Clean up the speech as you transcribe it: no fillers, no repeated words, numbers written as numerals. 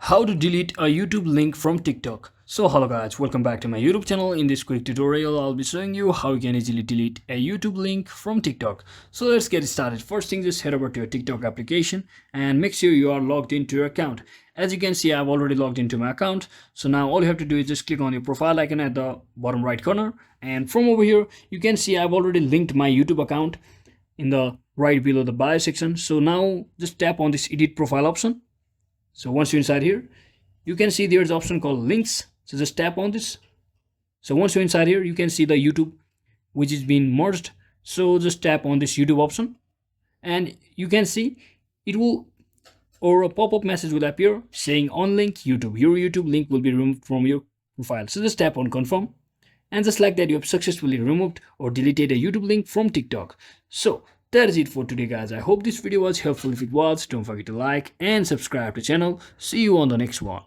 How to delete a YouTube link from TikTok. So hello guys, welcome back to my YouTube channel. In this quick tutorial I'll be showing you how you can easily delete a YouTube link from TikTok. So let's get started. First thing, just head over to your TikTok application and make sure you are logged into your account. As you can see, I've already logged into my account. So now all you have to do is just click on your profile icon at the bottom right corner, and from over here you can see I've already linked my YouTube account in the right below the bio section. So now just tap on this edit profile option. So once you're inside here, you can see there's an option called links. So just tap on this. So once you're inside here, you can see the YouTube which is being merged. So just tap on this YouTube option and you can see it will, or a pop-up message will appear saying on link YouTube. Your YouTube link will be removed from your profile. So just tap on confirm, and just like that you have successfully removed or deleted a YouTube link from TikTok. So that is it for today guys. I hope this video was helpful. If it was, don't forget to like and subscribe to the channel. See you on the next one.